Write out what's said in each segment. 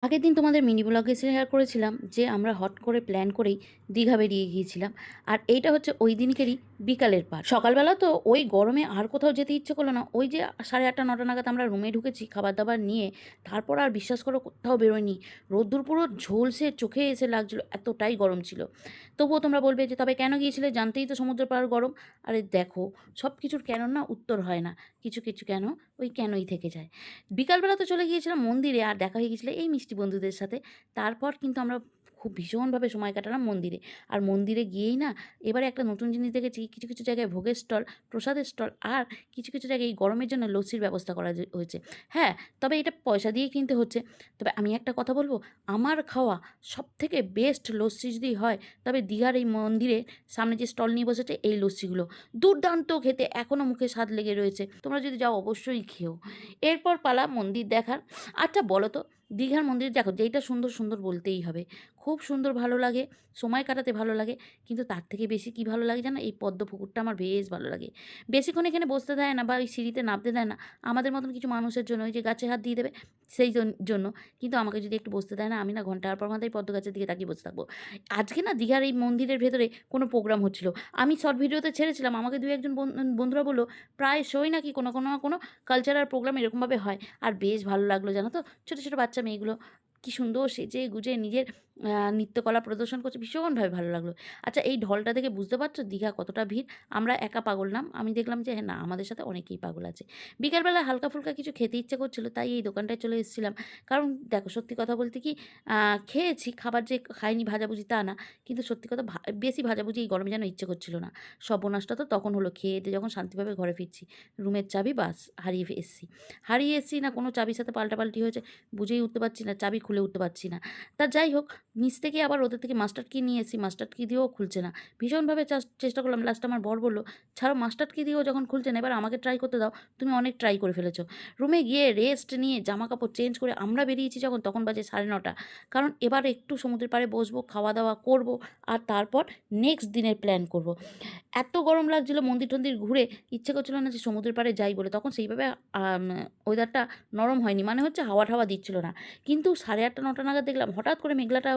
আগের দিন তোমাদের মিনি ব্লগে শেয়ার করেছিলাম যে আমরা হট করে প্ল্যান করেই দীঘা বেরিয়ে গিয়েছিলাম। আর এইটা হচ্ছে ওই দিনকেরই বিকালের পার। সকালবেলা তো ওই গরমে আর কোথাও যেতে ইচ্ছে করলো না। ওই যে 8:30 9টা নাগাদ আমরা রুমে ঢুকেছি খাবার দাবার নিয়ে, তারপর আর বিশ্বাস করো কোথাও বেরোয়নি। রোদ্দুর পুরো ঝলসে চোখে এসে লাগছিল, এতটাই গরম ছিল। তবুও তোমরা বলবে যে তবে কেন গিয়েছিলে, জানতেই তো সমুদ্র পাড় গরম। আরে দেখো, সব কিছুর কেন না উত্তর হয় না, কিছু কিছু কেন ওই কেনই থেকে যায়। বিকালবেলা তো চলে গিয়েছিলাম মন্দিরে, আর দেখা হয়ে গেছিলো এই মিষ্টি বন্ধুদের সাথে। তারপর কিন্তু আমরা খুব ভীষণভাবে সময় কাটালাম মন্দিরে। আর মন্দিরে গিয়েই না, এবারে একটা নতুন জিনিস দেখেছি, কিছু কিছু জায়গায় ভোগের স্টল, প্রসাদের স্টল, আর কিছু কিছু জায়গায় এই গরমের জন্য লস্যির ব্যবস্থা করা হয়েছে। হ্যাঁ, তবে এটা পয়সা দিয়েই কিনতে হচ্ছে। তবে আমি একটা কথা বলবো, আমার খাওয়া সবথেকে বেস্ট লস্যি যদি হয়, তবে দীঘার এই মন্দিরে সামনে যে স্টল নিয়ে বসেছে এই লস্যিগুলো দুর্দান্ত খেতে, এখনও মুখে স্বাদ লেগে রয়েছে। তোমরা যদি যাও অবশ্যই খেও। এরপর পালা মন্দির দেখার। আচ্ছা বলো তো, দীঘার মন্দির দেখো, যেইটা সুন্দর সুন্দর বলতেই হবে, খুব সুন্দর, ভালো লাগে, সময় কাটাতে ভালো লাগে। কিন্তু তার থেকে বেশি কি ভালো লাগে জানো, এই পদ্ম পুকুরটা আমার বেশ ভালো লাগে। বেশিক্ষণ এখানে বসতে দেয় না বা ওই সিঁড়িতে নামতে দেয় না, আমাদের মতন কিছু মানুষের জন্য, ওই যে গাছে হাত দিয়ে দেবে সেই জন্য। কিন্তু আমাকে যদি একটু বসতে দেয় না, আমি না ঘন্টার পর ঘন্টা এই পদ্ম গাছের দিকে তাকিয়ে বসে থাকবো। আজকে না দীঘার এই মন্দিরের ভেতরে কোনো প্রোগ্রাম হচ্ছিল, আমি শর্ট ভিডিওতে ছেড়েছিলাম, আমাকে দু একজন বন্ধুরা বললো প্রায় শোয় নাকি কোনো কোনো না কোনো কালচারাল প্রোগ্রাম এরকমভাবে হয়। আর বেশ ভালো লাগলো জানো তো, ছোটো ছোটো বাচ্চা মেয়েগুলো কি সুন্দর সেজে গুজে নিজের নৃত্যকলা প্রদর্শন করছে, ভীষণভাবে ভালো লাগলো। আচ্ছা এই ঢলটা দেখে বুঝতে পারছো দীঘা কতটা ভিড়। আমরা একা পাগল নাম, আমি দেখলাম যে হ্যাঁ না, আমাদের সাথে অনেকেই পাগল আছে। বিকালবেলা হালকা ফুলকা কিছু খেতে ইচ্ছে করছিল, তাই এই দোকানটায় চলে এসেছিলাম। কারণ দেখো সত্যি কথা বলতে কি, খেয়েছি, খাবার যে খাইনি ভাজাভুজি তা না, কিন্তু সত্যি কথা বেশি ভাজাভুজি এই গরমে যেন ইচ্ছে করছিল না। সর্বনাশটা তো তখন হলো, খেয়ে দিয়ে যখন শান্তিভাবে ঘরে ফিরছি, রুমের চাবি বাস হারিয়ে এসেছি না কোনো চাবির সাথে পাল্টাপাল্টি হয়েছে, বুঝেই উঠতে পারছি না, চাবি খুলে উঠতে পারছি না। তা যাই হোক, নিচ থেকে আবার ওদের থেকে মাস্টার্ড কি নিয়ে এসেছি, মাস্টার্ড কি দিয়েও খুলছে না। ভীষণভাবে চেষ্টা করলাম, লাস্ট আমার বর বললো ছাড়ো, মাস্টার্ড কি দিয়েও যখন খুলছে না, এবার আমাকে ট্রাই করতে দাও, তুমি অনেক ট্রাই করে ফেলেছো। রুমে গিয়ে রেস্ট নিয়ে জামা কাপড় চেঞ্জ করে আমরা বেরিয়েছি যখন, তখন বাজে 9:30। কারণ এবার একটু সমুদ্রের পাড়ে বসবো, খাওয়া দাওয়া করব, আর তারপর নেক্সট দিনের প্ল্যান করব। এত গরম লাগছিলো, মন্দির টন্দির ঘুরে ইচ্ছে করছিল না যে সমুদ্রের পাড়ে যাই বলে, তখন সেইভাবে ওয়েদারটা নরম হয়নি, মানে হচ্ছে হাওয়া টাওয়া দিচ্ছিল না। কিন্তু 8:30 9টা নাগাদ দেখলাম হঠাৎ করে মেঘলাটা,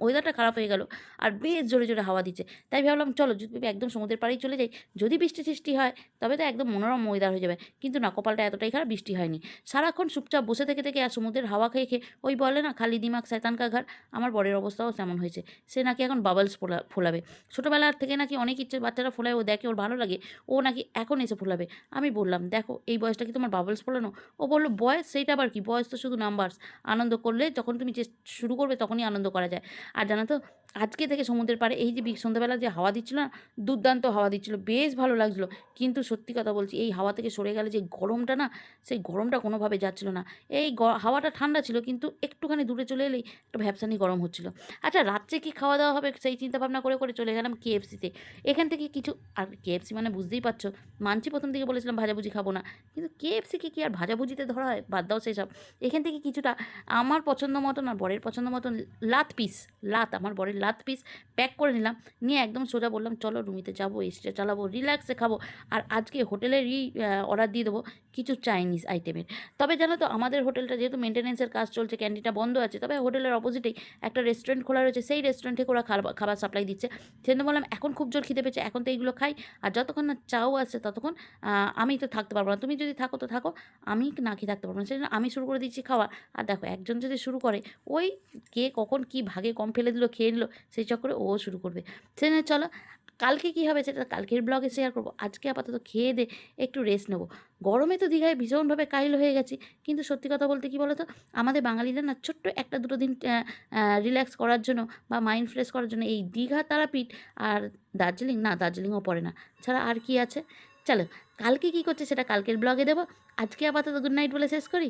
ওয়েদারটা খারাপ হয়ে গেল, আর বেশ জোরে জোরে হাওয়া দিচ্ছে। তাই ভাবলাম চলো যদি একদম সমুদ্রের পাড়েই চলে যাই, যদি বৃষ্টি সৃষ্টি হয় তবে তো একদম মনোরম ওয়েদার হয়ে যাবে। কিন্তু না, কপালটা এতটাই খারাপ, বৃষ্টি হয়নি। সারাক্ষণ চুপচাপ বসে থেকে থেকে আর সমুদ্রের হাওয়া খেয়ে খেয়ে, ওই বলে না খালি দিমাগ শয়তান কা ঘর, আমার বরের অবস্থাও তেমন হয়েছে। সে নাকি এখন বাবলস ফোলাবে, ছোটোবেলার থেকে নাকি অনেক ইচ্ছে বাচ্চারা ফোলায়, ও দেখে ওর ভালো লাগে, ও নাকি এখন এসে ফোলাবে। আমি বললাম দেখো এই বয়সটা কি তোমার বাবলস ফোলানো? ও বললো বয়স, সেইটা আবার কি, বয়স তো শুধু নাম্বারস। আনন্দ করলে যখন তুমি শুরু করবে তখনই আনন্দ করা যায়। আর জানো তো, আজকে থেকে সমুদ্রের পাড়ে এই যে সন্ধ্যাবেলা যে হাওয়া দিচ্ছিল না, দুর্দান্ত হাওয়া দিচ্ছিল, বেশ ভালো লাগছিলো। কিন্তু সত্যি কথা বলছি, এই হাওয়া থেকে সরে গেলে যে গরমটা না, সেই গরমটা কোনোভাবে যাচ্ছিল না। এই হাওয়াটা ঠান্ডা ছিল, কিন্তু একটুখানি দূরে চলে এলেই একটা ভ্যাপসানি গরম হচ্ছিল। আচ্ছা রাত্রে কি খাওয়া দাওয়া হবে সেই চিন্তা ভাবনা করে করে চলে গেলাম কেএফসিতে। এখান থেকে কিছু, আর কেএফসি মানে বুঝতেই পারছো, মানছি প্রথম দিকে বলেছিলাম ভাজাভুজি খাবো না, কিন্তু কেএফসিকে কি আর ভাজাভুজিতে ধরা হয়, বাদ দাও সেসব। এখান থেকে কিছুটা আমার পছন্দ মতন আর বরের পছন্দ মতন আমার বরের লাত পিস প্যাক করে নিলাম, নিয়ে একদম সোজা বললাম চলো রুমিতে যাবো, এসিটা চালাবো, রিল্যাক্সে খাবো। আর আজকে হোটেলেরই অর্ডার দিয়ে দেবো কিছু চাইনিজ আইটেমের। তবে জানো তো, আমাদের হোটেলটা যেহেতু মেনটেন্যান্সের কাজ চলছে, ক্যান্টিনটা বন্ধ আছে, তবে হোটেলের অপোজিটেই একটা রেস্টুরেন্ট খোলা রয়েছে, সেই রেস্টুরেন্ট থেকে ওরা খাবার সাপ্লাই দিচ্ছে। সেজন্য বললাম এখন খুব জোর খিদে পেয়েছে, এখন তো এইগুলো খাই, আর যতক্ষণ না চাও আসছে ততক্ষণ আমি তো থাকতে পারবো না, তুমি যদি থাকো তো থাকো, আমি না খেয়ে থাকতে পারবো না। সেজন্য আমি শুরু করে দিচ্ছি খাওয়া। আর দেখো একজন যদি শুরু করে, ওই কে কখন কি ভাগে কম ফেলে দিল, খেয়ে নিল, সেই চক্করে ও শুরু করবে। সেজন্য চলো, কালকে কী হবে সেটা কালকের ব্লগে শেয়ার করবো। আজকে আপাতত খেয়ে দে একটু রেস্ট নেবো। গরমে তো দীঘায় ভীষণভাবে কাইল হয়ে গেছি। কিন্তু সত্যি কথা বলতে কী বলো তো, আমাদের বাঙালিরা না ছোট্ট 1 2 দিন রিল্যাক্স করার জন্য বা মাইন্ড ফ্রেশ করার জন্য এই দীঘা, তারাপীঠ আর দার্জিলিং, না দার্জিলিংও পড়ে না, ছাড়া আর কি আছে। চলো, কালকে কী করছে সেটা কালকের ব্লগে দেবো। আজকে আপাতত গুড নাইট বলে শেষ করি।